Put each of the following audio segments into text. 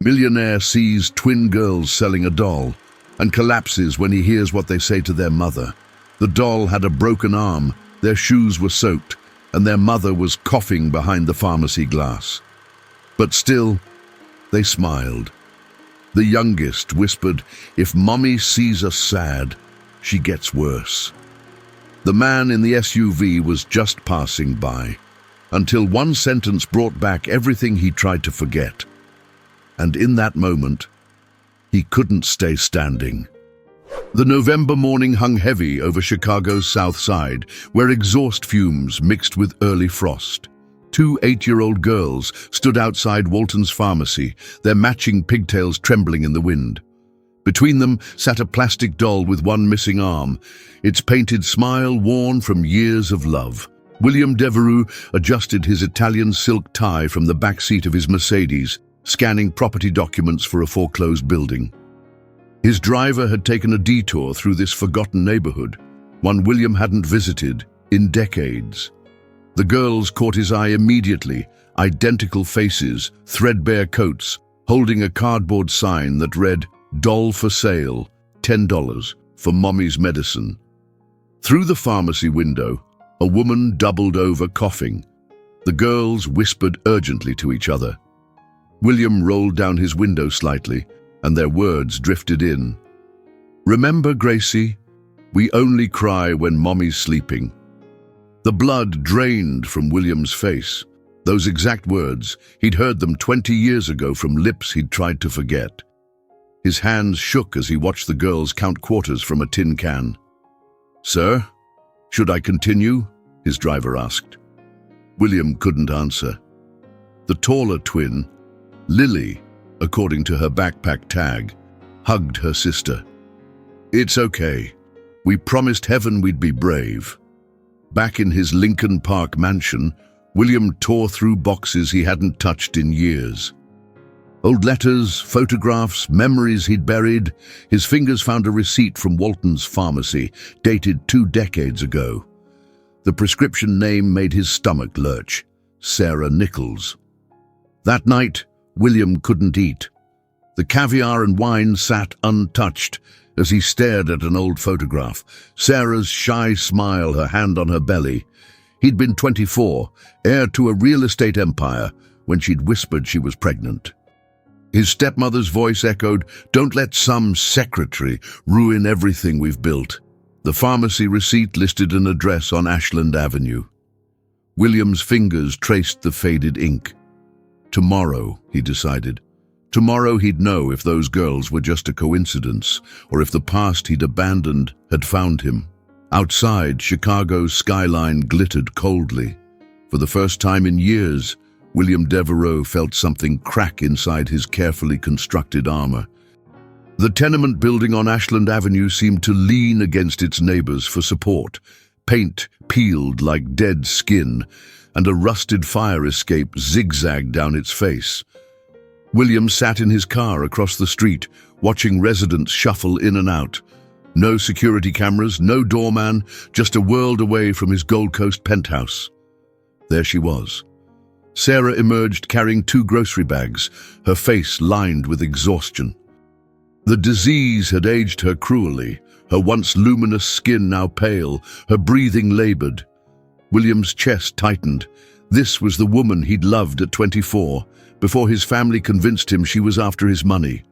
Millionaire sees twin girls selling a doll and collapses when he hears what they say to their mother. The doll had a broken arm, their shoes were soaked, and their mother was coughing behind the pharmacy glass. But still, they smiled. The youngest whispered, "If Mommy sees us sad, she gets worse." The man in the SUV was just passing by, until one sentence brought back everything he tried to forget. And in that moment, he couldn't stay standing. The November morning hung heavy over Chicago's South Side, where exhaust fumes mixed with early frost. Two 8-year-old girls stood outside Walton's pharmacy, their matching pigtails trembling in the wind. Between them sat a plastic doll with one missing arm, its painted smile worn from years of love. William Devereux adjusted his Italian silk tie from the back seat of his Mercedes, scanning property documents for a foreclosed building. His driver had taken a detour through this forgotten neighborhood, one William hadn't visited in decades. The girls caught his eye immediately, identical faces, threadbare coats, holding a cardboard sign that read, "Doll for sale, $10 for Mommy's medicine." Through the pharmacy window, a woman doubled over coughing. The girls whispered urgently to each other. William rolled down his window slightly, and their words drifted in. "Remember, Gracie, we only cry when Mommy's sleeping." The blood drained from William's face. Those exact words, he'd heard them 20 years ago from lips he'd tried to forget. His hands shook as he watched the girls count quarters from a tin can. "Sir, should I continue?" his driver asked. William couldn't answer. The taller twin, Lily, according to her backpack tag, hugged her sister. "It's okay. We promised heaven we'd be brave." Back in his Lincoln Park mansion, William tore through boxes he hadn't touched in years. Old letters, photographs, memories he'd buried. His fingers found a receipt from Walton's pharmacy, dated 2 decades ago. The prescription name made his stomach lurch: Sarah Nichols. That night, William couldn't eat. The caviar and wine sat untouched as he stared at an old photograph. Sarah's shy smile, her hand on her belly. He'd been 24, heir to a real estate empire, when she'd whispered she was pregnant. His stepmother's voice echoed, "Don't let some secretary ruin everything we've built." The pharmacy receipt listed an address on Ashland Avenue. William's fingers traced the faded ink. Tomorrow, he decided. Tomorrow he'd know if those girls were just a coincidence, or if the past he'd abandoned had found him. Outside, Chicago's skyline glittered coldly. For the first time in years, William Devereux felt something crack inside his carefully constructed armor. The tenement building on Ashland Avenue seemed to lean against its neighbors for support. Paint peeled like dead skin, and a rusted fire escape zigzagged down its face. William sat in his car across the street, watching residents shuffle in and out. No security cameras, no doorman, just a world away from his Gold Coast penthouse. There she was. Sarah emerged carrying 2 grocery bags, her face lined with exhaustion. The disease had aged her cruelly, her once luminous skin now pale, her breathing labored. William's chest tightened. This was the woman he'd loved at 24, before his family convinced him she was after his money.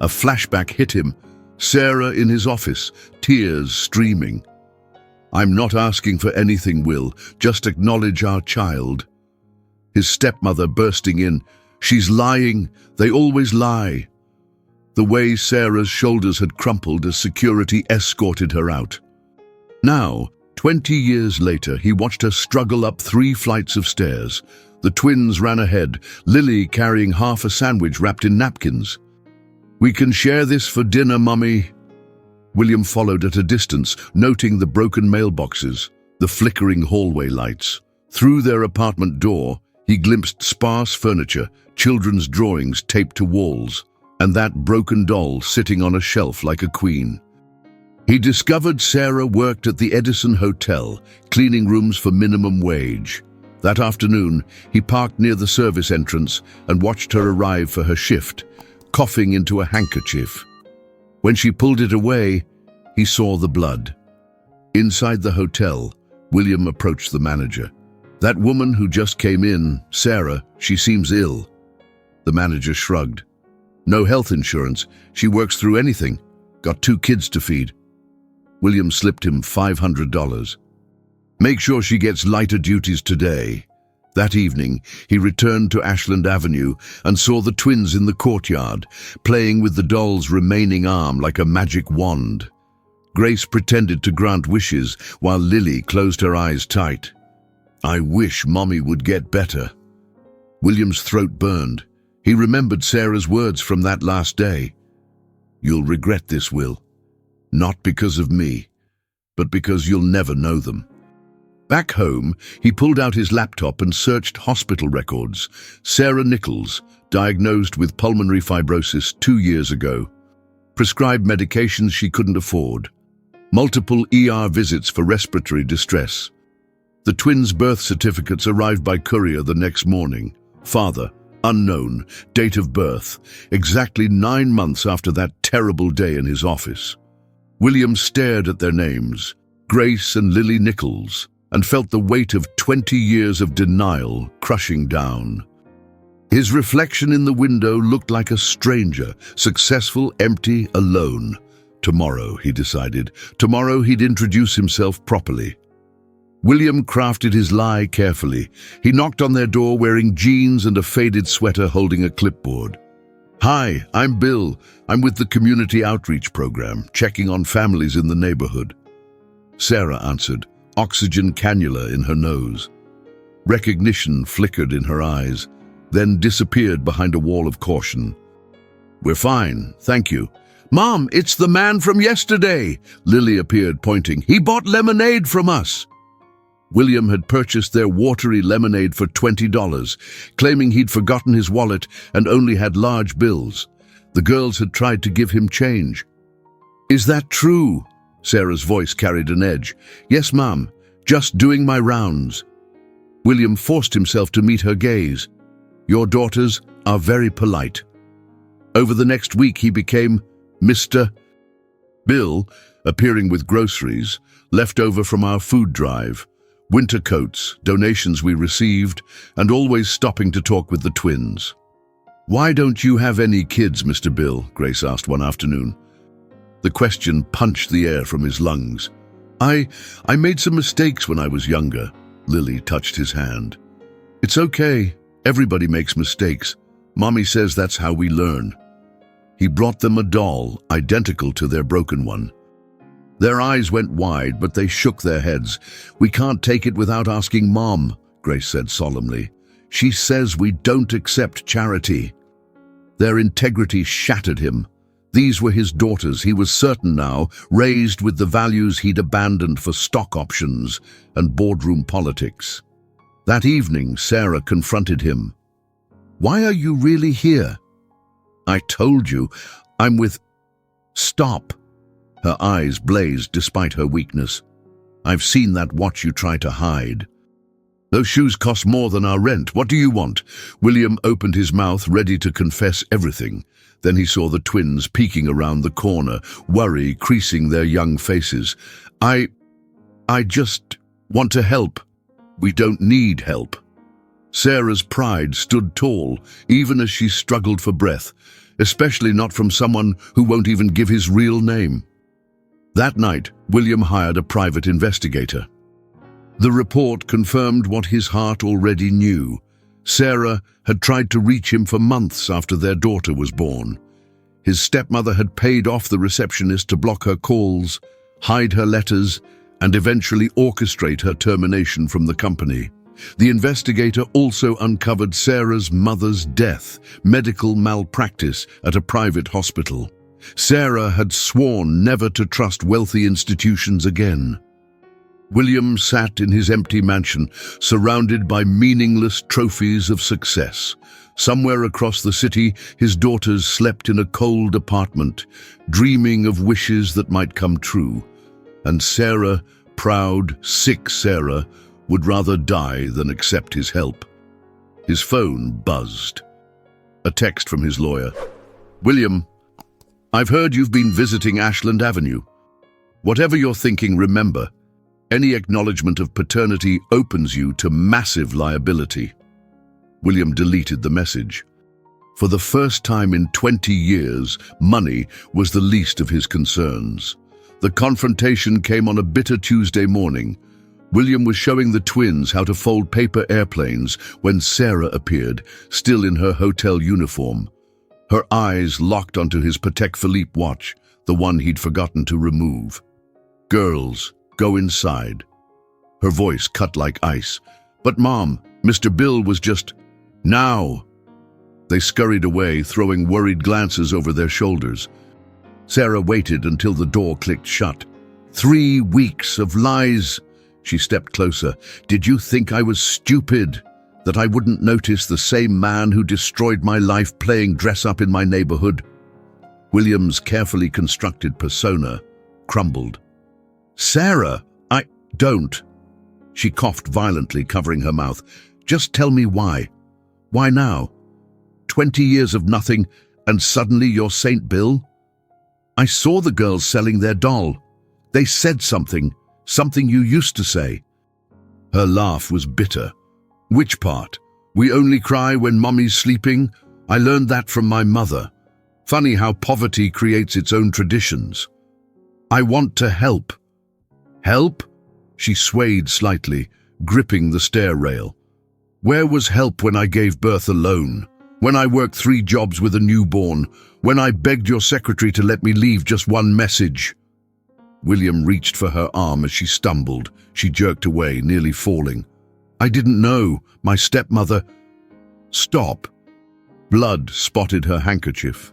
A flashback hit him. Sarah in his office, tears streaming. "I'm not asking for anything, Will. Just acknowledge our child." His stepmother bursting in. "She's lying. They always lie." The way Sarah's shoulders had crumpled as security escorted her out. Now, 20 years later, he watched her struggle up 3 flights of stairs. The twins ran ahead, Lily carrying half a sandwich wrapped in napkins. "We can share this for dinner, Mummy." William followed at a distance, noting the broken mailboxes, the flickering hallway lights. Through their apartment door, he glimpsed sparse furniture, children's drawings taped to walls, and that broken doll sitting on a shelf like a queen. He discovered Sarah worked at the Edison Hotel, cleaning rooms for minimum wage. That afternoon, he parked near the service entrance and watched her arrive for her shift, coughing into a handkerchief. When she pulled it away, he saw the blood. Inside the hotel, William approached the manager. "That woman who just came in, Sarah, she seems ill." The manager shrugged. "No health insurance. She works through anything. Got 2 kids to feed." William slipped him $500. "Make sure she gets lighter duties today." That evening, he returned to Ashland Avenue and saw the twins in the courtyard, playing with the doll's remaining arm like a magic wand. Grace pretended to grant wishes while Lily closed her eyes tight. "I wish Mommy would get better." William's throat burned. He remembered Sarah's words from that last day. "You'll regret this, Will. Not because of me, but because you'll never know them." Back home, he pulled out his laptop and searched hospital records. Sarah Nichols, diagnosed with pulmonary fibrosis 2 years ago. Prescribed medications she couldn't afford. Multiple ER visits for respiratory distress. The twins' birth certificates arrived by courier the next morning. Father, unknown, date of birth, exactly 9 months after that terrible day in his office. William stared at their names, Grace and Lily Nichols, and felt the weight of 20 years of denial crushing down. His reflection in the window looked like a stranger, successful, empty, alone. Tomorrow, he decided, tomorrow he'd introduce himself properly. William crafted his lie carefully. He knocked on their door wearing jeans and a faded sweater, holding a clipboard. "Hi, I'm Bill. I'm with the Community Outreach Program, checking on families in the neighborhood." Sarah answered, oxygen cannula in her nose. Recognition flickered in her eyes, then disappeared behind a wall of caution. "We're fine, thank you." "Mom, it's the man from yesterday," Lily appeared, pointing. "He bought lemonade from us." William had purchased their watery lemonade for $20, claiming he'd forgotten his wallet and only had large bills. The girls had tried to give him change. "Is that true?" Sarah's voice carried an edge. "Yes, Mom. Just doing my rounds." William forced himself to meet her gaze. "Your daughters are very polite." Over the next week he became Mr. Bill, appearing with groceries, left over from our food drive, winter coats, donations we received, and always stopping to talk with the twins. "Why don't you have any kids, Mr. Bill?" Grace asked one afternoon. The question punched the air from his lungs. I made some mistakes when I was younger." Lily touched his hand. "It's okay. Everybody makes mistakes. Mommy says that's how we learn." He brought them a doll, identical to their broken one. Their eyes went wide, but they shook their heads. "We can't take it without asking Mom," Grace said solemnly. "She says we don't accept charity." Their integrity shattered him. These were his daughters, he was certain now, raised with the values he'd abandoned for stock options and boardroom politics. That evening, Sarah confronted him. "Why are you really here?" "I told you, I'm with—" "Stop." Her eyes blazed despite her weakness. "I've seen that watch you try to hide. Those shoes cost more than our rent. What do you want?" William opened his mouth, ready to confess everything. Then he saw the twins peeking around the corner, worry creasing their young faces. I just want to help." "We don't need help." Sarah's pride stood tall, even as she struggled for breath, especially not from someone who won't even give his real name. That night, William hired a private investigator. The report confirmed what his heart already knew. Sarah had tried to reach him for months after their daughter was born. His stepmother had paid off the receptionist to block her calls, hide her letters, and eventually orchestrate her termination from the company. The investigator also uncovered Sarah's mother's death, medical malpractice at a private hospital. Sarah had sworn never to trust wealthy institutions again. William sat in his empty mansion, surrounded by meaningless trophies of success. Somewhere across the city, his daughters slept in a cold apartment, dreaming of wishes that might come true. And Sarah, proud, sick Sarah, would rather die than accept his help. His phone buzzed. A text from his lawyer. "William, I've heard you've been visiting Ashland Avenue. Whatever you're thinking, remember, any acknowledgement of paternity opens you to massive liability." William deleted the message. For the first time in 20 years, money was the least of his concerns. The confrontation came on a bitter Tuesday morning. William was showing the twins how to fold paper airplanes when Sarah appeared, still in her hotel uniform. Her eyes locked onto his Patek Philippe watch, the one he'd forgotten to remove. "Girls, go inside." Her voice cut like ice. "But Mom, Mr. Bill was just—" "Now!" They scurried away, throwing worried glances over their shoulders. Sarah waited until the door clicked shut. 3 weeks of lies. She stepped closer. "Did you think I was stupid? That I wouldn't notice the same man who destroyed my life playing dress-up in my neighborhood?" William's carefully constructed persona crumbled. "Sarah, I don't." She coughed violently, covering her mouth. "Just tell me why. Why now? 20 years of nothing, and suddenly you're Saint Bill? I saw the girls selling their doll. They said something you used to say." Her laugh was bitter. "Which part? We only cry when Mommy's sleeping? I learned that from my mother. Funny how poverty creates its own traditions. I want to help." "Help?" She swayed slightly, gripping the stair rail. "Where was help when I gave birth alone? When I worked 3 jobs with a newborn? When I begged your secretary to let me leave just one message?" William reached for her arm as she stumbled. She jerked away, nearly falling. "I didn't know. My stepmother—" "Stop." Blood spotted her handkerchief.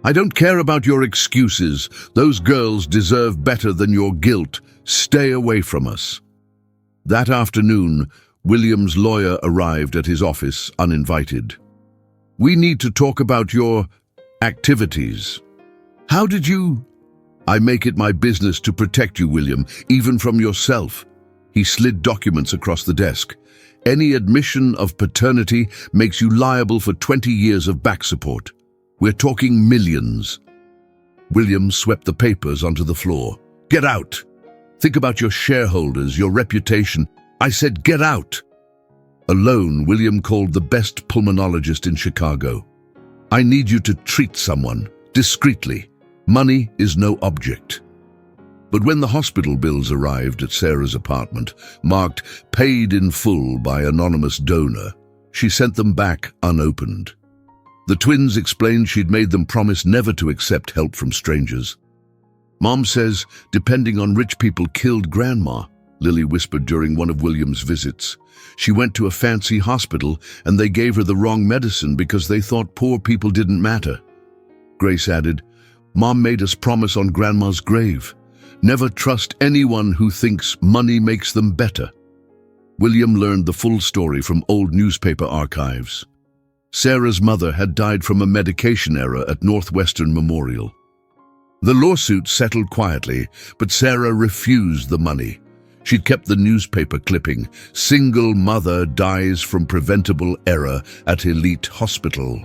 "I don't care about your excuses. Those girls deserve better than your guilt. Stay away from us." That afternoon, William's lawyer arrived at his office uninvited. "We need to talk about your activities." "How did you—" "I make it my business to protect you, William, even from yourself." He slid documents across the desk. "Any admission of paternity makes you liable for 20 years of back support. We're talking millions." William swept the papers onto the floor. "Get out! Think about your shareholders, your reputation. I said get out!" Alone, William called the best pulmonologist in Chicago. "I need you to treat someone, discreetly. Money is no object." But when the hospital bills arrived at Sarah's apartment, marked "paid in full by anonymous donor," she sent them back unopened. The twins explained she'd made them promise never to accept help from strangers. "Mom says depending on rich people killed Grandma," Lily whispered during one of William's visits. "She went to a fancy hospital and they gave her the wrong medicine because they thought poor people didn't matter." Grace added, "Mom made us promise on Grandma's grave. Never trust anyone who thinks money makes them better." William learned the full story from old newspaper archives. Sarah's mother had died from a medication error at Northwestern Memorial. The lawsuit settled quietly, but Sarah refused the money. She'd kept the newspaper clipping, "Single mother dies from preventable error at elite hospital."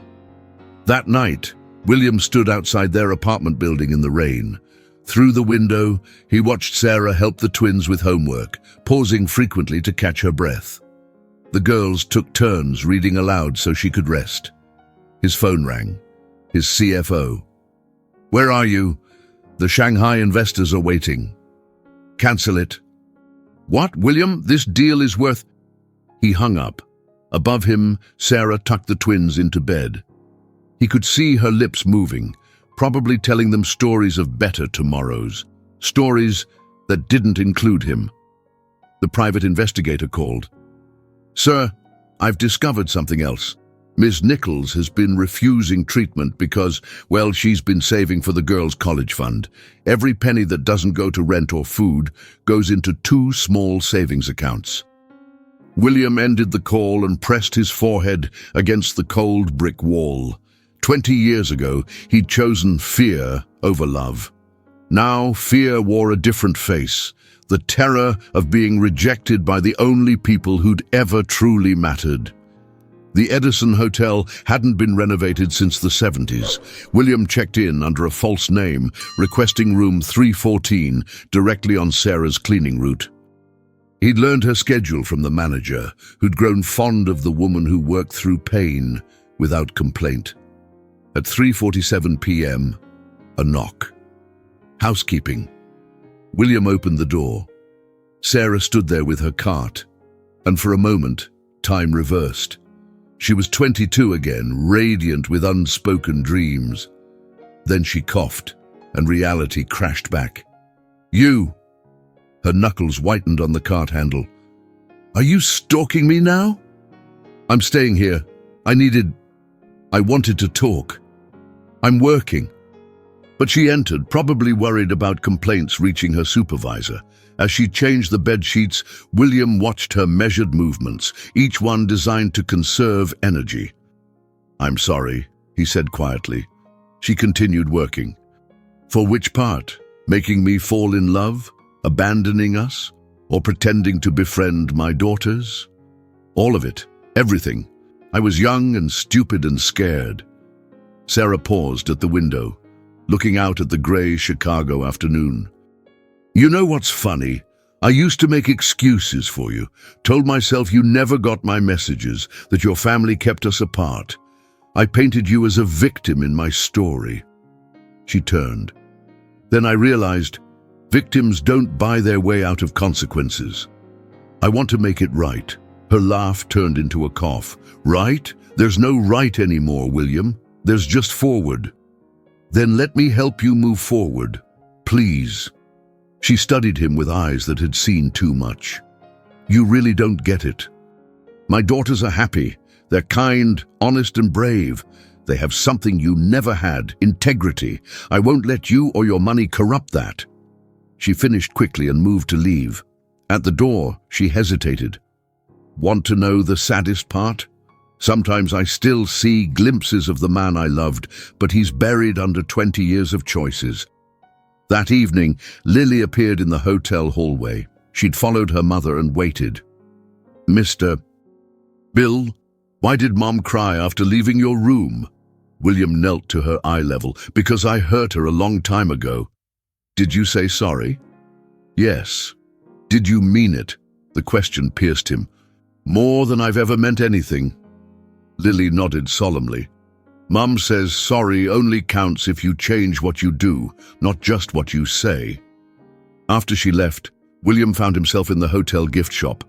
That night, William stood outside their apartment building in the rain. Through the window, he watched Sarah help the twins with homework, pausing frequently to catch her breath. The girls took turns reading aloud so she could rest. His phone rang. His CFO. "Where are you? The Shanghai investors are waiting." "Cancel it." "What, William? This deal is worth—" He hung up. Above him, Sarah tucked the twins into bed. He could see her lips moving, probably telling them stories of better tomorrows, stories that didn't include him. The private investigator called. "Sir, I've discovered something else. Miss Nichols has been refusing treatment because, well, she's been saving for the girls' college fund. Every penny that doesn't go to rent or food goes into 2 small savings accounts." William ended the call and pressed his forehead against the cold brick wall. 20 years ago, he'd chosen fear over love. Now fear wore a different face, the terror of being rejected by the only people who'd ever truly mattered. The Edison Hotel hadn't been renovated since the 70s. William checked in under a false name, requesting room 314 directly on Sarah's cleaning route. He'd learned her schedule from the manager, who'd grown fond of the woman who worked through pain without complaint. At 3:47 p.m., a knock. Housekeeping. William opened the door. Sarah stood there with her cart, and for a moment, time reversed. She was 22 again, radiant with unspoken dreams. Then she coughed, and reality crashed back. "You!" Her knuckles whitened on the cart handle. "Are you stalking me now?" "I'm staying here. I wanted to talk. I'm working." But she entered, probably worried about complaints reaching her supervisor. As she changed the bed sheets, William watched her measured movements, each one designed to conserve energy. "I'm sorry," he said quietly. She continued working. "For which part? Making me fall in love? Abandoning us? Or pretending to befriend my daughters?" "All of it. Everything. I was young and stupid and scared." Sarah paused at the window, looking out at the gray Chicago afternoon. "You know what's funny? I used to make excuses for you, told myself you never got my messages, that your family kept us apart. I painted you as a victim in my story." She turned. "Then I realized victims don't buy their way out of consequences. I want to make it right." Her laugh turned into a cough. "Right? There's no right anymore, William. There's just forward." "Then let me help you move forward, please." She studied him with eyes that had seen too much. "You really don't get it. My daughters are happy. They're kind, honest, and brave. They have something you never had, integrity. I won't let you or your money corrupt that." She finished quickly and moved to leave. At the door, she hesitated. "Want to know the saddest part? Sometimes I still see glimpses of the man I loved, but he's buried under 20 years of choices." That evening, Lily appeared in the hotel hallway. She'd followed her mother and waited. "Mr. Bill, why did Mom cry after leaving your room?" William knelt to her eye level. "Because I hurt her a long time ago." "Did you say sorry?" "Yes." "Did you mean it?" The question pierced him. "More than I've ever meant anything." Lily nodded solemnly. "Mum says sorry only counts if you change what you do, not just what you say." After she left, William found himself in the hotel gift shop.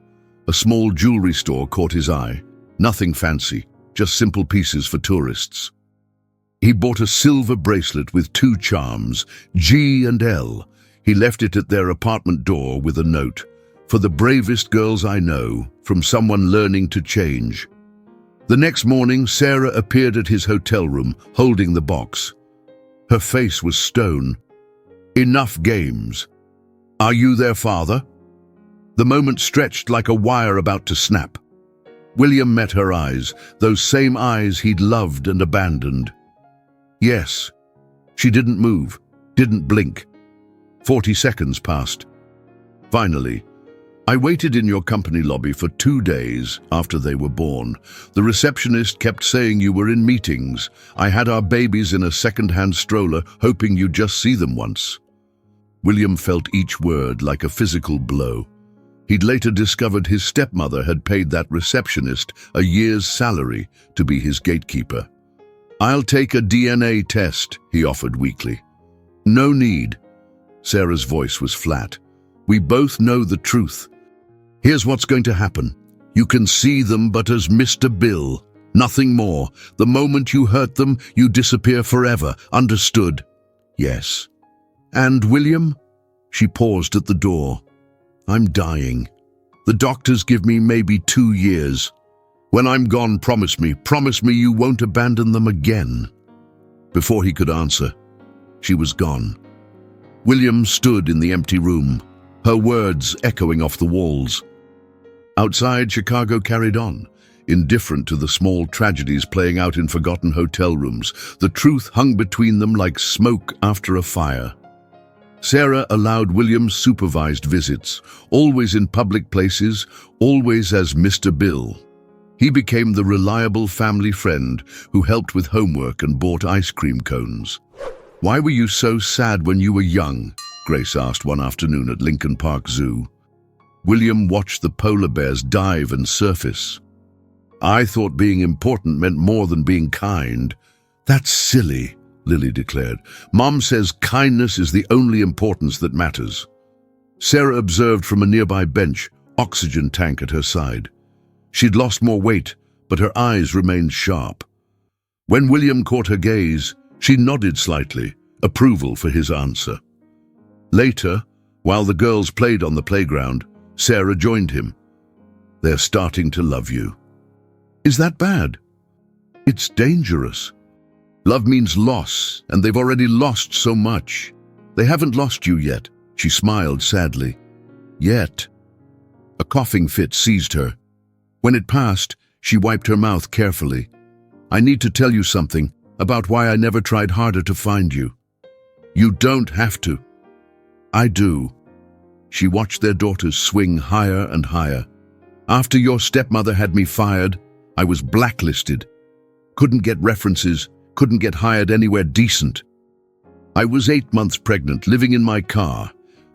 A small jewelry store caught his eye. Nothing fancy, just simple pieces for tourists. He bought a silver bracelet with 2 charms, G and L. He left it at their apartment door with a note. "For the bravest girls I know, from someone learning to change." The next morning, Sarah appeared at his hotel room, holding the box. Her face was stone. "Enough games. Are you their father?" The moment stretched like a wire about to snap. William met her eyes, those same eyes he'd loved and abandoned. "Yes." She didn't move, didn't blink. 40 seconds passed. Finally, "I waited in your company lobby for 2 days after they were born. The receptionist kept saying you were in meetings. I had our babies in a second-hand stroller, hoping you'd just see them once." William felt each word like a physical blow. He'd later discovered his stepmother had paid that receptionist a year's salary to be his gatekeeper. "I'll take a DNA test," he offered weakly. "No need." Sarah's voice was flat. "We both know the truth. Here's what's going to happen. You can see them, but as Mr. Bill. Nothing more. The moment you hurt them, you disappear forever. Understood?" "Yes." "And William?" She paused at the door. "I'm dying. The doctors give me maybe 2 years. When I'm gone, promise me you won't abandon them again." Before he could answer, she was gone. William stood in the empty room, her words echoing off the walls. Outside, Chicago carried on, indifferent to the small tragedies playing out in forgotten hotel rooms. The truth hung between them like smoke after a fire. Sarah allowed William supervised visits, always in public places, always as Mr. Bill. He became the reliable family friend who helped with homework and bought ice cream cones. "Why were you so sad when you were young?" Grace asked one afternoon at Lincoln Park Zoo. William watched the polar bears dive and surface. "I thought being important meant more than being kind." "That's silly," Lily declared. "Mom says kindness is the only importance that matters." Sarah observed from a nearby bench, oxygen tank at her side. She'd lost more weight, but her eyes remained sharp. When William caught her gaze, she nodded slightly, approval for his answer. Later, while the girls played on the playground, Sarah joined him. "They're starting to love you." "Is that bad?" "It's dangerous. Love means loss, and they've already lost so much." "They haven't lost you yet," she smiled sadly. "Yet." A coughing fit seized her. When it passed, she wiped her mouth carefully. "I need to tell you something about why I never tried harder to find you." "You don't have to." "I do." She watched their daughters swing higher and higher. "After your stepmother had me fired, I was blacklisted. Couldn't get references, couldn't get hired anywhere decent. I was 8 months pregnant, living in my car.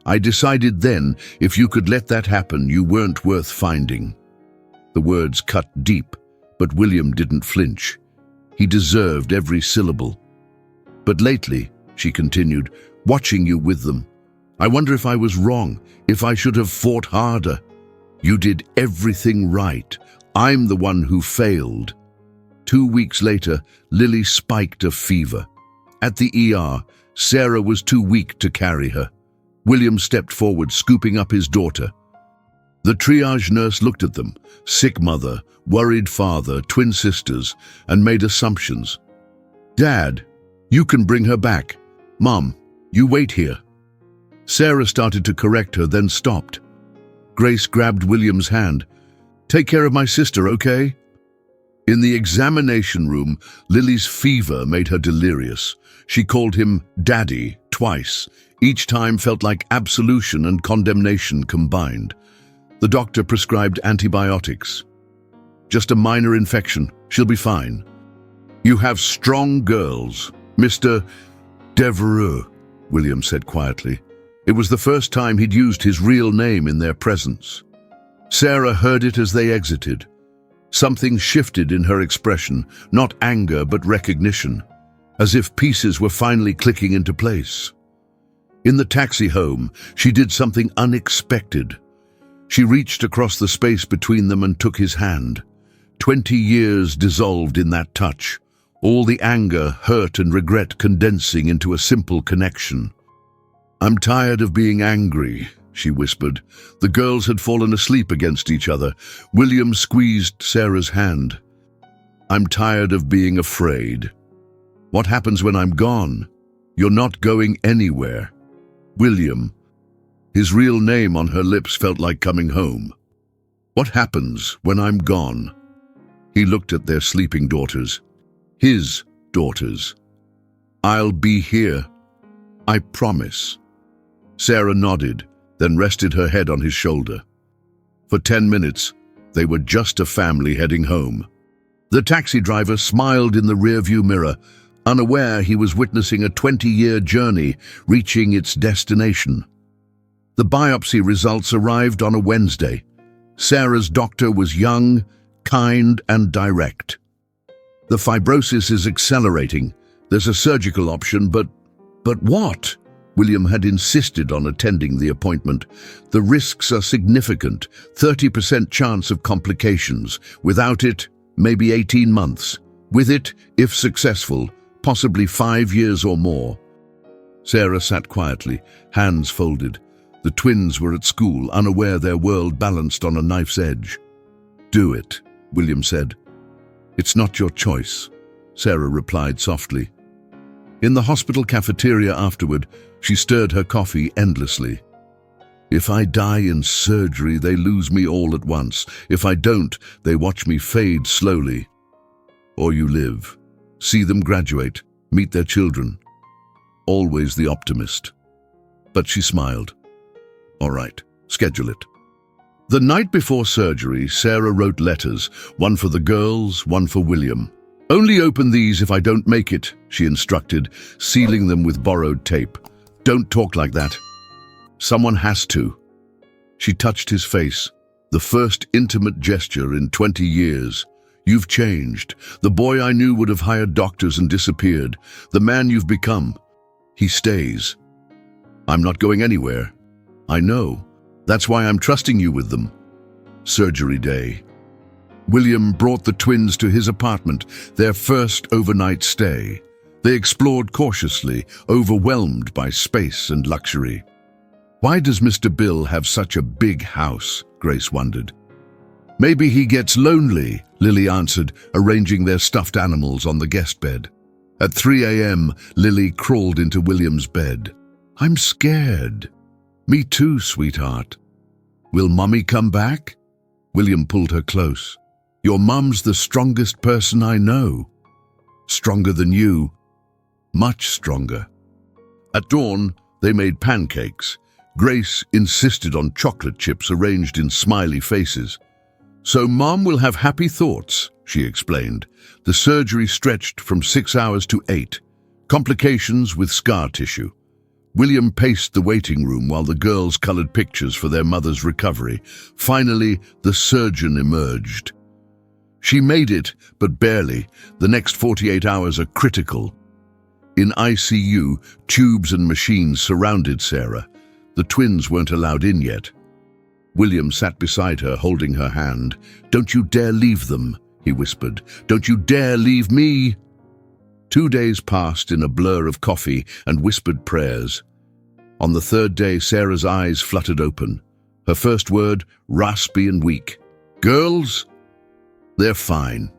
I decided then, if you could let that happen, you weren't worth finding." The words cut deep, but William didn't flinch. He deserved every syllable. "But lately," she continued, "watching you with them, I wonder if I was wrong, if I should have fought harder. You did everything right. I'm the one who failed." 2 weeks later, Lily spiked a fever. At the ER, Sarah was too weak to carry her. William stepped forward, scooping up his daughter. The triage nurse looked at them, sick mother, worried father, twin sisters, and made assumptions. "Dad, you can bring her back. Mom, you wait here." Sarah started to correct her, then stopped. Grace grabbed William's hand. "Take care of my sister, okay?" In the examination room, Lily's fever made her delirious. She called him Daddy twice. Each time felt like absolution and condemnation combined. The doctor prescribed antibiotics. "Just a minor infection. She'll be fine." "You have strong girls, Mr. Devereux," William said quietly. It was the first time he'd used his real name in their presence. Sarah heard it as they exited. Something shifted in her expression, not anger but recognition, as if pieces were finally clicking into place. In the taxi home, she did something unexpected. She reached across the space between them and took his hand. 20 years dissolved in that touch, all the anger, hurt, and regret condensing into a simple connection. "I'm tired of being angry," she whispered. The girls had fallen asleep against each other. William squeezed Sarah's hand. "I'm tired of being afraid." "What happens when I'm gone?" "You're not going anywhere." "William." His real name on her lips felt like coming home. "What happens when I'm gone?" He looked at their sleeping daughters. His daughters. "I'll be here. I promise." Sarah nodded, then rested her head on his shoulder. For 10 minutes, they were just a family heading home. The taxi driver smiled in the rearview mirror, unaware he was witnessing a 20-year journey reaching its destination. The biopsy results arrived on a Wednesday. Sarah's doctor was young, kind, and direct. "The fibrosis is accelerating. There's a surgical option, but what?" William had insisted on attending the appointment. "The risks are significant, 30% chance of complications. Without it, maybe 18 months. With it, if successful, possibly 5 years or more." Sarah sat quietly, hands folded. The twins were at school, unaware their world balanced on a knife's edge. "Do it," William said. "It's not your choice," Sarah replied softly. In the hospital cafeteria afterward, she stirred her coffee endlessly. "If I die in surgery, they lose me all at once. If I don't, they watch me fade slowly. Or you live, see them graduate, meet their children." Always the optimist. but she smiled. All right, schedule it. The night before surgery, Sarah wrote letters, one for the girls, one for William. Only open these if I don't make it, she instructed, sealing them with borrowed tape. Don't talk like that. Someone has to. She touched his face, the first intimate gesture in 20 years. You've changed. The boy I knew would have hired doctors and disappeared. The man you've become. He stays. I'm not going anywhere. I know. That's why I'm trusting you with them. Surgery day. William brought the twins to his apartment, their first overnight stay. They explored cautiously, overwhelmed by space and luxury. Why does Mr. Bill have such a big house? Grace wondered. Maybe he gets lonely, Lily answered, arranging their stuffed animals on the guest bed. At 3 a.m., Lily crawled into William's bed. I'm scared. Me too, sweetheart. Will Mommy come back? William pulled her close. Your mum's the strongest person I know. Stronger than you. Much stronger. At dawn, they made pancakes. Grace insisted on chocolate chips arranged in smiley faces. So Mom will have happy thoughts, she explained. The surgery stretched from 6 hours to 8. Complications with scar tissue. William paced the waiting room while the girls colored pictures for their mother's recovery. Finally, the surgeon emerged. She made it, but barely. The next 48 hours are critical. In ICU, tubes and machines surrounded Sarah. The twins weren't allowed in yet. William sat beside her, holding her hand. Don't you dare leave them, he whispered. Don't you dare leave me. 2 days passed in a blur of coffee and whispered prayers. On the third day, Sarah's eyes fluttered open. Her first word, raspy and weak. Girls? They're fine.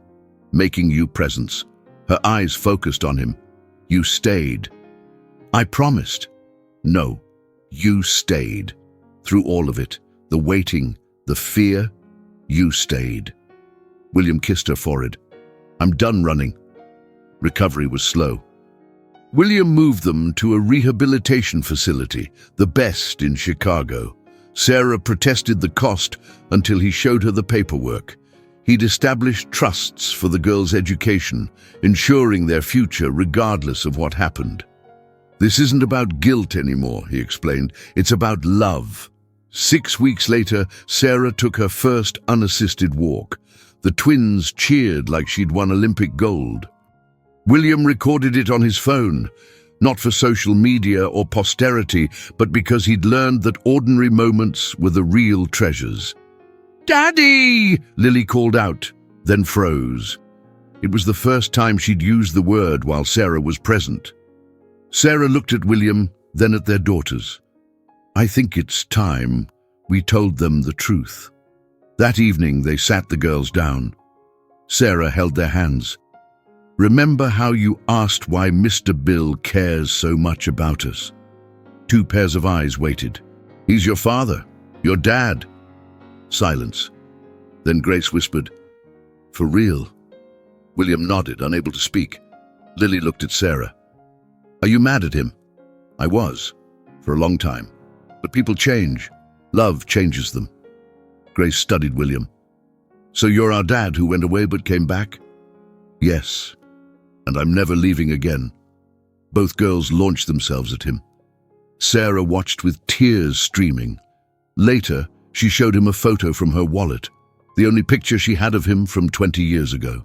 Making you presents. Her eyes focused on him. You stayed. I promised. No, you stayed. Through all of it, the waiting, the fear, you stayed. William kissed her forehead. I'm done running. Recovery was slow. William moved them to a rehabilitation facility, the best in Chicago. Sarah protested the cost until he showed her the paperwork. He'd established trusts for the girls' education, ensuring their future regardless of what happened. This isn't about guilt anymore, he explained. It's about love. 6 weeks later, Sarah took her first unassisted walk. The twins cheered like she'd won Olympic gold. William recorded it on his phone, not for social media or posterity, but because he'd learned that ordinary moments were the real treasures. Daddy! Lily called out, then froze. It was the first time she'd used the word while Sarah was present. Sarah looked at William, then at their daughters. I think it's time we told them the truth. That evening they sat the girls down. Sarah held their hands. Remember how you asked why Mr. Bill cares so much about us? 2 pairs of eyes waited. He's your father, your dad. Silence. Then Grace whispered, For real? William nodded, unable to speak. Lily looked at Sarah. Are you mad at him? I was, for a long time. But people change. Love changes them. Grace studied William. So you're our dad who went away but came back? Yes. And I'm never leaving again. Both girls launched themselves at him. Sarah watched with tears streaming. Later, she showed him a photo from her wallet, the only picture she had of him from 20 years ago.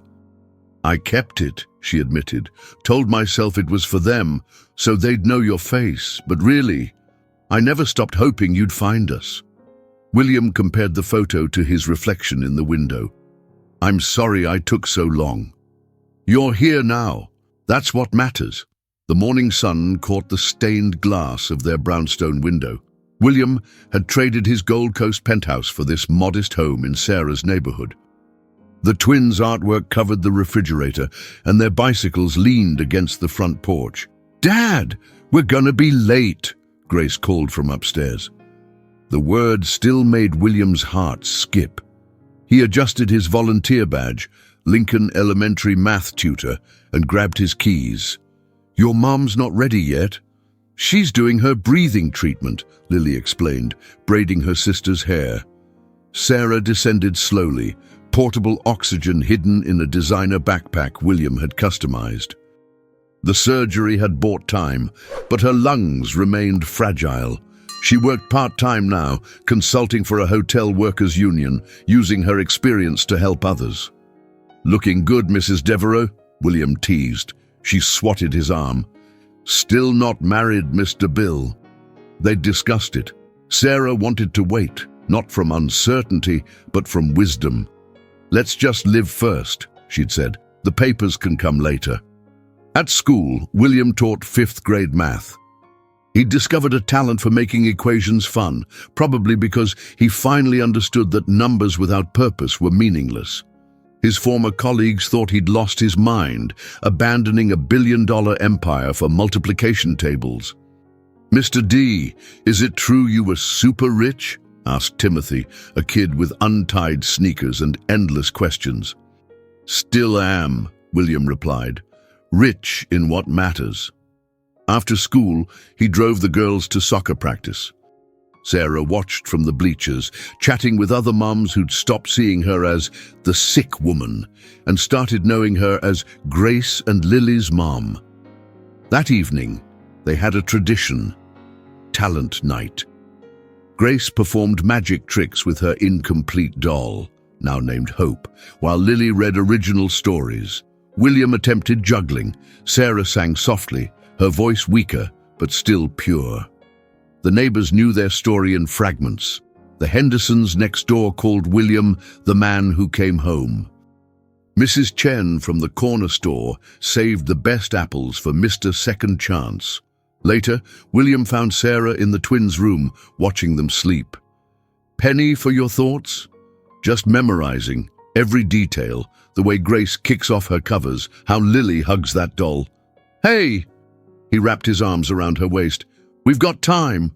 I kept it, she admitted, told myself it was for them, so they'd know your face, but really, I never stopped hoping you'd find us. William compared the photo to his reflection in the window. I'm sorry I took so long. You're here now. That's what matters. The morning sun caught the stained glass of their brownstone window. William had traded his Gold Coast penthouse for this modest home in Sarah's neighborhood. The twins' artwork covered the refrigerator, and their bicycles leaned against the front porch. Dad, we're gonna be late, Grace called from upstairs. The word still made William's heart skip. He adjusted his volunteer badge, Lincoln Elementary math tutor, and grabbed his keys. Your mom's not ready yet. She's doing her breathing treatment, Lily explained, braiding her sister's hair. Sarah descended slowly, portable oxygen hidden in a designer backpack William had customized. The surgery had bought time, but her lungs remained fragile. She worked part-time now, consulting for a hotel workers' union, using her experience to help others. "Looking good, Mrs. Devereux," William teased. She swatted his arm. "Still not married, Mr. Bill." They'd discussed it. Sarah wanted to wait, not from uncertainty, but from wisdom. "Let's just live first," she'd said. "The papers can come later." At school, William taught 5th grade math. He'd discovered a talent for making equations fun, probably because he finally understood that numbers without purpose were meaningless. His former colleagues thought he'd lost his mind, abandoning a billion-dollar empire for multiplication tables. "Mr. D, is it true you were super rich?" asked Timothy, a kid with untied sneakers and endless questions. "Still am," William replied. "Rich in what matters." After school, he drove the girls to soccer practice. Sarah watched from the bleachers, chatting with other moms who'd stopped seeing her as the sick woman and started knowing her as Grace and Lily's mom. That evening, they had a tradition, talent night. Grace performed magic tricks with her incomplete doll, now named Hope, while Lily read original stories. William attempted juggling. Sarah sang softly, her voice weaker, but still pure. The neighbors knew their story in fragments. The Hendersons next door called William the man who came home. Mrs. Chen from the corner store saved the best apples for Mr. Second Chance. Later, William found Sarah in the twins' room, watching them sleep. "Penny for your thoughts?" Just memorizing every detail, the way Grace kicks off her covers, how Lily hugs that doll. "Hey!" He wrapped his arms around her waist. "We've got time."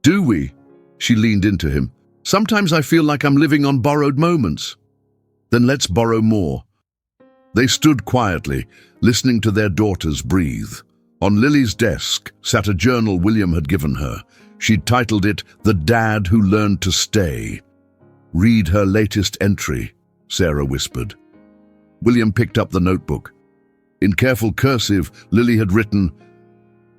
"Do we?" She leaned into him. "Sometimes I feel like I'm living on borrowed moments." "Then let's borrow more." They stood quietly, listening to their daughters breathe. On Lily's desk sat a journal William had given her. She'd titled it, "The Dad Who Learned to Stay." "Read her latest entry," Sarah whispered. William picked up the notebook. In careful cursive, Lily had written,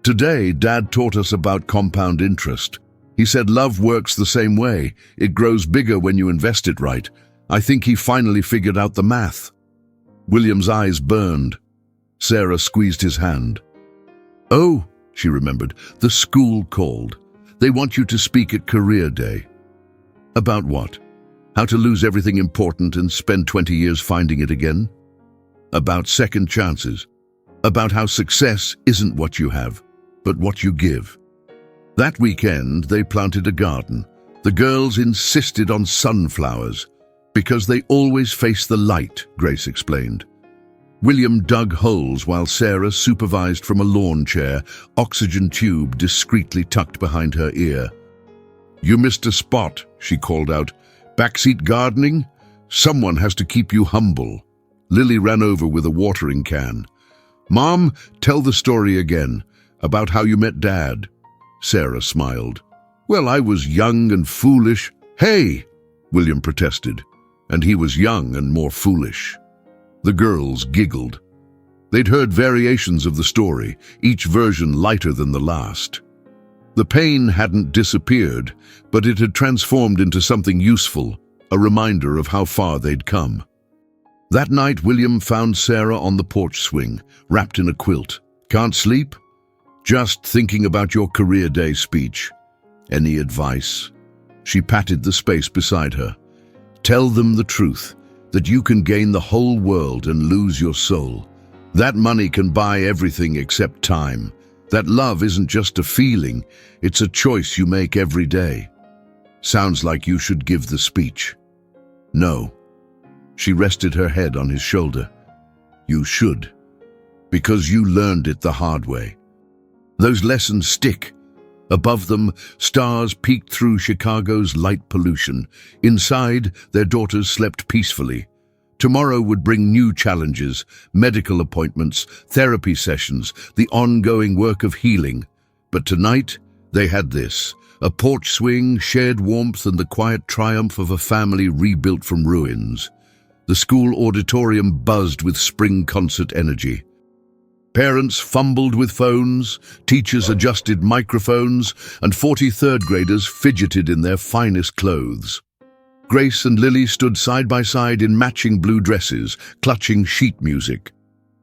"Today, Dad taught us about compound interest. He said love works the same way. It grows bigger when you invest it right. I think he finally figured out the math." William's eyes burned. Sarah squeezed his hand. "Oh," she remembered, "the school called. They want you to speak at Career Day." "About what? How to lose everything important and spend 20 years finding it again?" "About second chances. About how success isn't what you have, but what you give." That weekend, they planted a garden. The girls insisted on sunflowers, because they always face the light, Grace explained. William dug holes while Sarah supervised from a lawn chair, oxygen tube discreetly tucked behind her ear. "You missed a spot," she called out. "Backseat gardening? Someone has to keep you humble." Lily ran over with a watering can. "Mom, tell the story again, about how you met Dad." Sarah smiled. "Well, I was young and foolish." "Hey!" William protested. "And he was young and more foolish." The girls giggled. They'd heard variations of the story, each version lighter than the last. The pain hadn't disappeared, but it had transformed into something useful, a reminder of how far they'd come. That night, William found Sarah on the porch swing, wrapped in a quilt. "Can't sleep?" "Just thinking about your career day speech." "Any advice?" She patted the space beside her. "Tell them the truth, that you can gain the whole world and lose your soul. That money can buy everything except time. That love isn't just a feeling, it's a choice you make every day." "Sounds like you should give the speech." "No." She rested her head on his shoulder. "You should. Because you learned it the hard way. Those lessons stick." Above them, stars peeked through Chicago's light pollution. Inside, their daughters slept peacefully. Tomorrow would bring new challenges, medical appointments, therapy sessions, the ongoing work of healing. But tonight, they had this: a porch swing, shared warmth, and the quiet triumph of a family rebuilt from ruins. The school auditorium buzzed with spring concert energy. Parents fumbled with phones, teachers adjusted microphones, and 43rd graders fidgeted in their finest clothes. Grace and Lily stood side by side in matching blue dresses, clutching sheet music.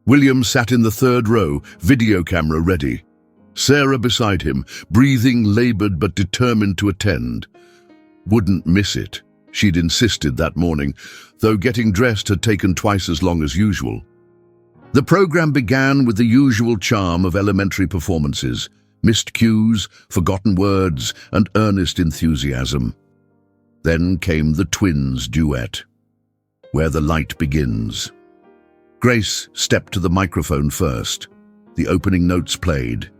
William sat in the third row, video camera ready. Sarah beside him, breathing labored but determined to attend. Wouldn't miss it, she'd insisted that morning, though getting dressed had taken twice as long as usual. The program began with the usual charm of elementary performances: missed cues, forgotten words, and earnest enthusiasm. Then came the twins' duet, Where the Light Begins. Grace stepped to the microphone first. The opening notes played.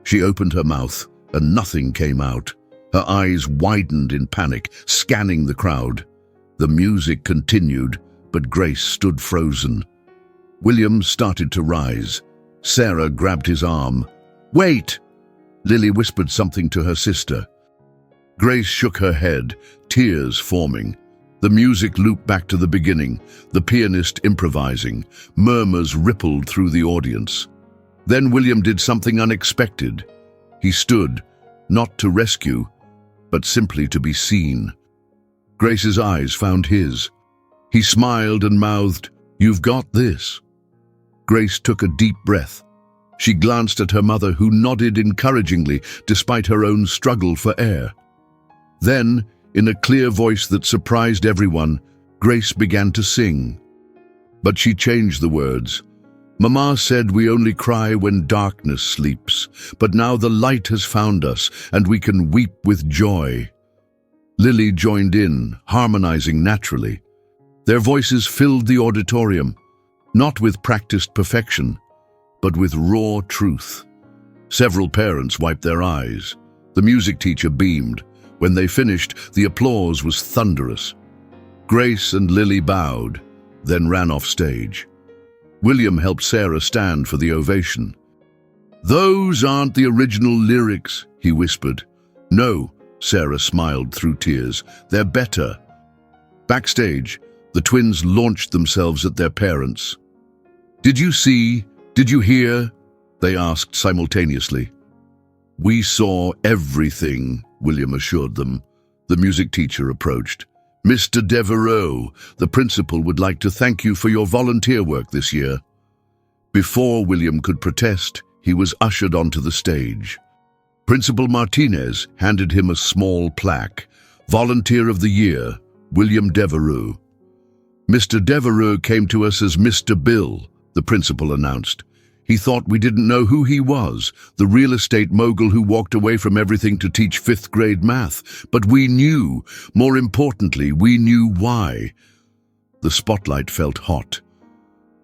She opened her mouth, and nothing came out. Her eyes widened in panic, scanning the crowd. The music continued, but Grace stood frozen. William started to rise. Sarah grabbed his arm. "Wait!" Lily whispered something to her sister. Grace shook her head, tears forming. The music looped back to the beginning, the pianist improvising. Murmurs rippled through the audience. Then William did something unexpected. He stood, not to rescue, but simply to be seen. Grace's eyes found his. He smiled and mouthed, "You've got this." Grace took a deep breath. She glanced at her mother, who nodded encouragingly despite her own struggle for air. Then, in a clear voice that surprised everyone, Grace began to sing. But she changed the words. "Mama said we only cry when darkness sleeps, but now the light has found us, and we can weep with joy." Lily joined in, harmonizing naturally. Their voices filled the auditorium, not with practiced perfection, but with raw truth. Several parents wiped their eyes. The music teacher beamed. When they finished, the applause was thunderous. Grace and Lily bowed, then ran off stage. William helped Sarah stand for the ovation. "Those aren't the original lyrics," he whispered. "No," Sarah smiled through tears. "They're better." Backstage, the twins launched themselves at their parents. "Did you see? Did you hear?" they asked simultaneously. "We saw everything," William assured them. The music teacher approached. "Mr. Devereaux, the principal would like to thank you for your volunteer work this year." Before William could protest, he was ushered onto the stage. Principal Martinez handed him a small plaque. "Volunteer of the Year, William Devereaux." "Mr. Devereaux came to us as Mr. Bill," the principal announced. "He thought we didn't know who he was, the real estate mogul who walked away from everything to teach fifth-grade math. But we knew. More importantly, we knew why." The spotlight felt hot.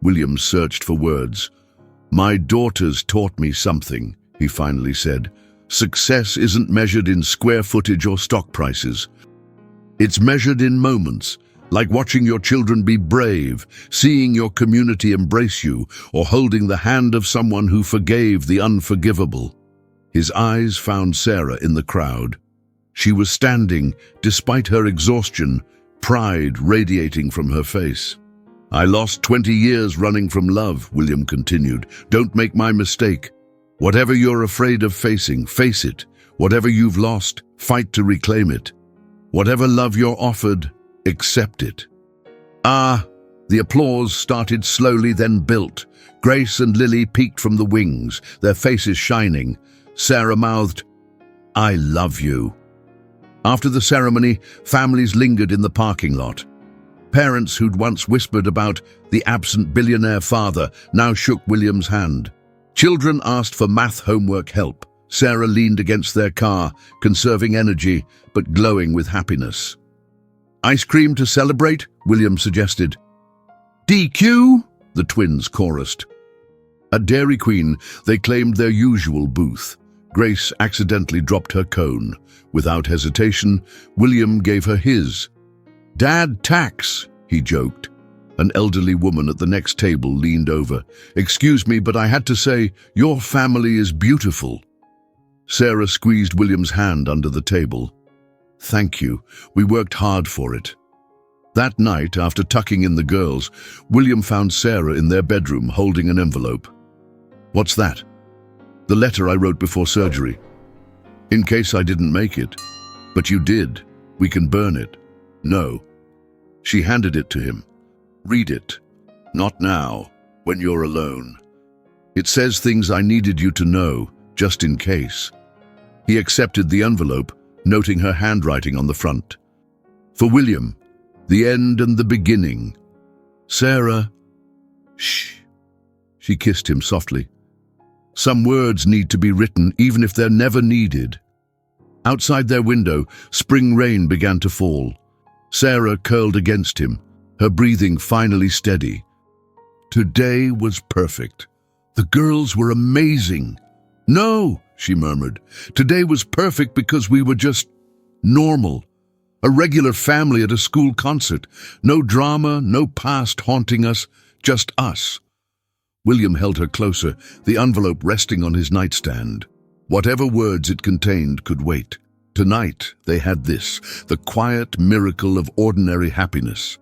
William searched for words. "My daughters taught me something," he finally said. "Success isn't measured in square footage or stock prices. It's measured in moments, like watching your children be brave, seeing your community embrace you, or holding the hand of someone who forgave the unforgivable." His eyes found Sarah in the crowd. She was standing, despite her exhaustion, pride radiating from her face. "I lost 20 years running from love," William continued. "Don't make my mistake. Whatever you're afraid of facing, face it. Whatever you've lost, fight to reclaim it. Whatever love you're offered, accept it." The applause started slowly, then built. Grace and Lily peeked from the wings, their faces shining. Sarah mouthed, "I love you." After the ceremony, families lingered in the parking lot. Parents who'd once whispered about the absent billionaire father now shook William's hand. Children asked for math homework help. Sarah leaned against their car, conserving energy, but glowing with happiness. "Ice cream to celebrate?" William suggested. "DQ?" the twins chorused. At Dairy Queen, they claimed their usual booth. Grace accidentally dropped her cone. Without hesitation, William gave her his. "Dad tax," he joked. An elderly woman at the next table leaned over. "Excuse me, but I had to say, your family is beautiful." Sarah squeezed William's hand under the table. "Thank you. We worked hard for it." That night, after tucking in the girls, William found Sarah in their bedroom holding an envelope. "What's that?" "The letter I wrote before surgery. In case I didn't make it." "But you did. We can burn it." "No." She handed it to him. "Read it. Not now, when you're alone. It says things I needed you to know, just in case." He accepted the envelope, noting her handwriting on the front. "For William, the end and the beginning. Sarah." "Shh." She kissed him softly. "Some words need to be written, even if they're never needed." Outside their window, spring rain began to fall. Sarah curled against him, her breathing finally steady. Today was perfect. The girls were amazing. "No," she murmured. "Today was perfect because we were just normal. A regular family at a school concert. No drama, no past haunting us, just us." William held her closer, the envelope resting on his nightstand. Whatever words it contained could wait. Tonight they had this, the quiet miracle of ordinary happiness.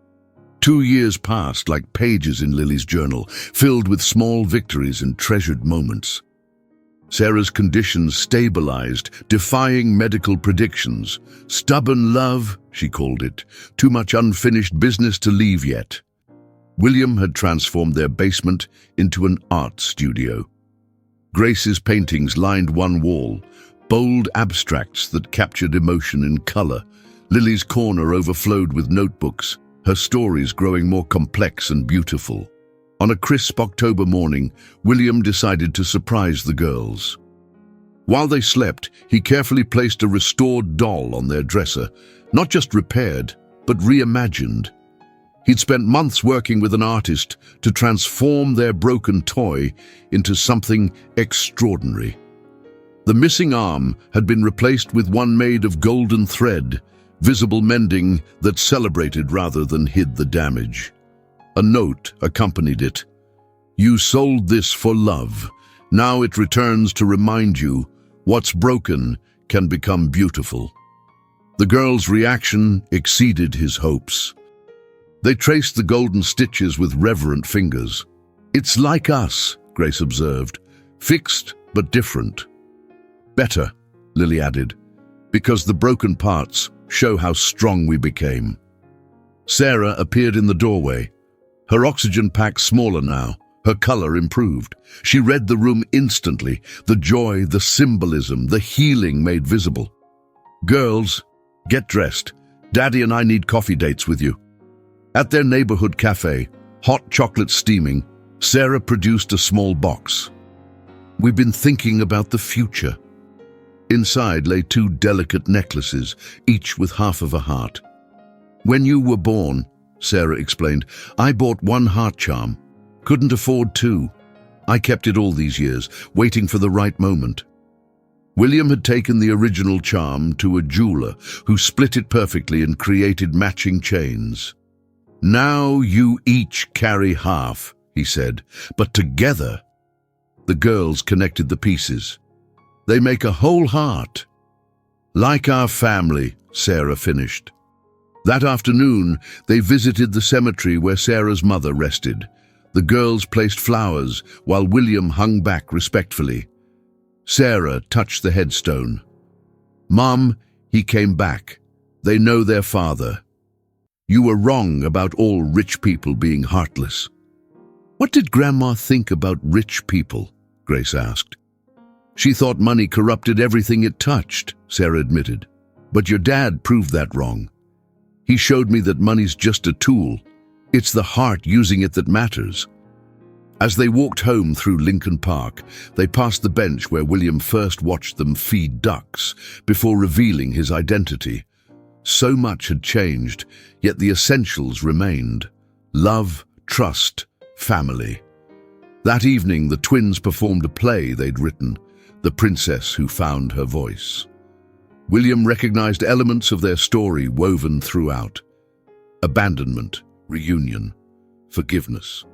2 years passed like pages in Lily's journal, filled with small victories and treasured moments. Sarah's conditions stabilized, defying medical predictions. Stubborn love, she called it. Too much unfinished business to leave yet. William had transformed their basement into an art studio. Grace's paintings lined one wall, bold abstracts that captured emotion in color. Lily's corner overflowed with notebooks, her stories growing more complex and beautiful. On a crisp October morning, William decided to surprise the girls. While they slept, he carefully placed a restored doll on their dresser, not just repaired, but reimagined. He'd spent months working with an artist to transform their broken toy into something extraordinary. The missing arm had been replaced with one made of golden thread, visible mending that celebrated rather than hid the damage. A note accompanied it. "You sold this for love. Now it returns to remind you what's broken can become beautiful." The girl's reaction exceeded his hopes. They traced the golden stitches with reverent fingers. "It's like us," Grace observed. "Fixed but different." "Better," Lily added, "because the broken parts show how strong we became." Sarah appeared in the doorway. Her oxygen pack smaller now, her color improved. She read the room instantly, the joy, the symbolism, the healing made visible. "Girls, get dressed. Daddy and I need coffee dates with you." At their neighborhood cafe, hot chocolate steaming, Sarah produced a small box. "We've been thinking about the future." Inside lay 2 delicate necklaces, each with half of a heart. "When you were born," Sarah explained, "I bought 1 heart charm. Couldn't afford 2. I kept it all these years, waiting for the right moment." William had taken the original charm to a jeweler who split it perfectly and created matching chains. "Now you each carry half," he said, "but together." The girls connected the pieces. "They make a whole heart." "Like our family," Sarah finished. That afternoon, they visited the cemetery where Sarah's mother rested. The girls placed flowers while William hung back respectfully. Sarah touched the headstone. "Mom, he came back. They know their father. You were wrong about all rich people being heartless." "What did Grandma think about rich people?" Grace asked. "She thought money corrupted everything it touched," Sarah admitted. "But your dad proved that wrong. He showed me that money's just a tool. It's the heart using it that matters." As they walked home through Lincoln Park, they passed the bench where William first watched them feed ducks before revealing his identity. So much had changed, yet the essentials remained: love, trust, family. That evening, the twins performed a play they'd written, The Princess Who Found Her Voice. William recognized elements of their story woven throughout: abandonment, reunion, forgiveness.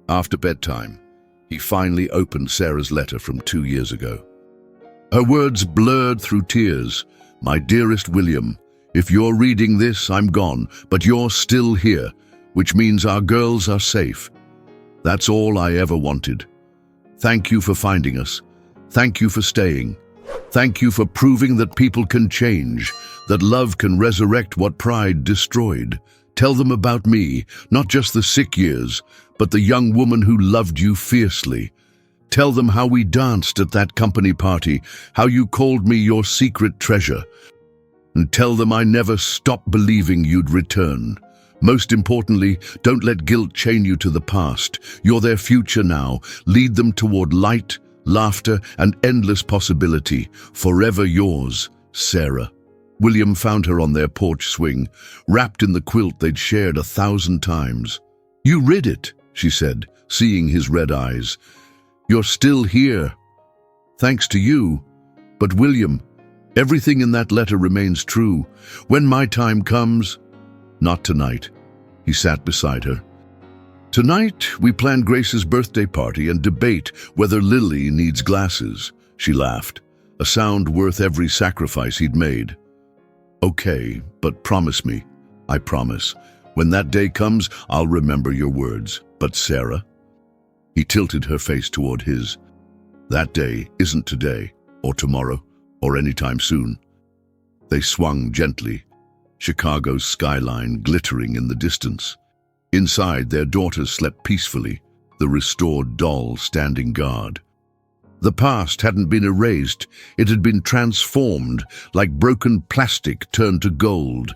After bedtime, he finally opened Sarah's letter from 2 years ago. Her words blurred through tears. My dearest William, if you're reading this, I'm gone, but you're still here, which means our girls are safe. That's all I ever wanted. Thank you for finding us. Thank you for staying. Thank you for proving that people can change, that love can resurrect what pride destroyed. Tell them about me, not just the sick years, but the young woman who loved you fiercely. Tell them how we danced at that company party, how you called me your secret treasure. And tell them I never stopped believing you'd return. Most importantly, don't let guilt chain you to the past. You're their future now. Lead them toward light, laughter, and endless possibility. Forever yours, Sarah. William found her on their porch swing, wrapped in the quilt they'd shared 1,000 times. You read it, she said, seeing his red eyes. You're still here. Thanks to you. But William, everything in that letter remains true. When my time comes, not tonight. He sat beside her. Tonight, we plan Grace's birthday party and debate whether Lily needs glasses. She laughed, a sound worth every sacrifice he'd made. Okay, but promise me. I promise. When that day comes, I'll remember your words. But Sarah? He tilted her face toward his. That day isn't today, or tomorrow, or anytime soon. They swung gently, Chicago's skyline glittering in the distance. Inside, their daughters slept peacefully, the restored doll standing guard. The past hadn't been erased, it had been transformed, like broken plastic turned to gold.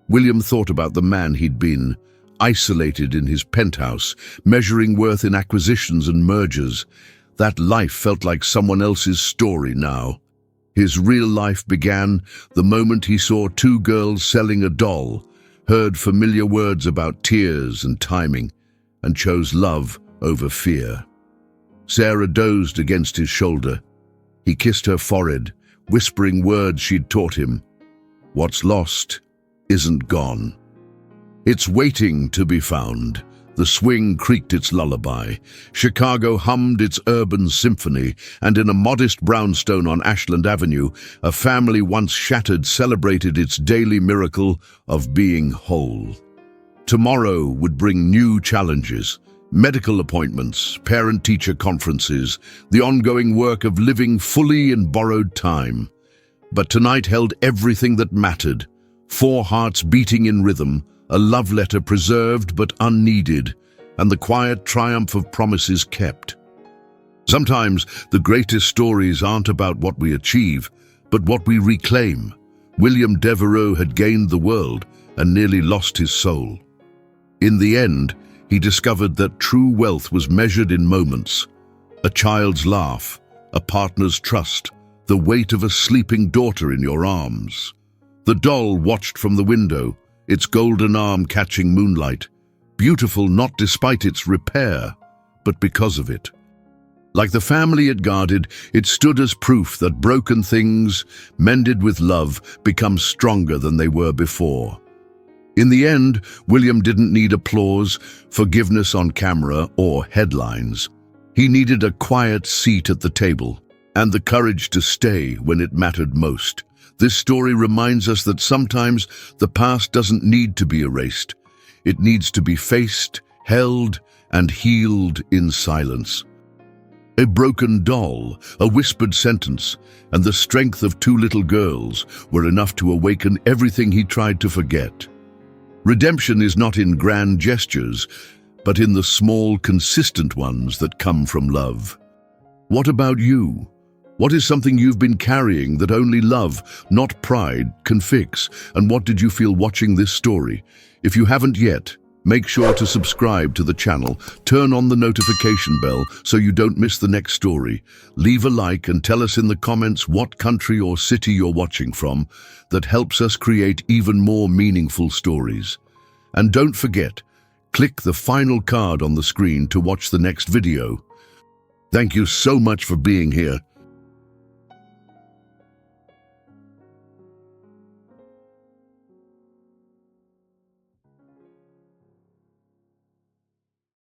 William thought about the man he'd been, isolated in his penthouse, measuring worth in acquisitions and mergers. That life felt like someone else's story now. His real life began the moment he saw two girls selling a doll, heard familiar words about tears and timing, and chose love over fear. Sarah dozed against his shoulder. He kissed her forehead, whispering words she'd taught him. What's lost isn't gone. It's waiting to be found. The swing creaked its lullaby. Chicago hummed its urban symphony, and in a modest brownstone on Ashland Avenue, a family once shattered celebrated its daily miracle of being whole. Tomorrow would bring new challenges, medical appointments, parent-teacher conferences, the ongoing work of living fully in borrowed time. But tonight held everything that mattered, 4 hearts beating in rhythm, a love letter preserved but unneeded, and the quiet triumph of promises kept. Sometimes the greatest stories aren't about what we achieve, but what we reclaim. William Devereux had gained the world and nearly lost his soul. In the end, he discovered that true wealth was measured in moments. A child's laugh, a partner's trust, the weight of a sleeping daughter in your arms. The doll watched from the window, its golden arm catching moonlight, beautiful not despite its repair, but because of it. Like the family it guarded, it stood as proof that broken things, mended with love, become stronger than they were before. In the end, William didn't need applause, forgiveness on camera, or headlines. He needed a quiet seat at the table, and the courage to stay when it mattered most. This story reminds us that sometimes the past doesn't need to be erased. It needs to be faced, held, and healed in silence. A broken doll, a whispered sentence, and the strength of 2 little girls were enough to awaken everything he tried to forget. Redemption is not in grand gestures, but in the small, consistent ones that come from love. What about you? What is something you've been carrying that only love, not pride, can fix? And what did you feel watching this story? If you haven't yet, make sure to subscribe to the channel, turn on the notification bell so you don't miss the next story. Leave a like and tell us in the comments what country or city you're watching from. That helps us create even more meaningful stories. And don't forget, click the final card on the screen to watch the next video. Thank you so much for being here.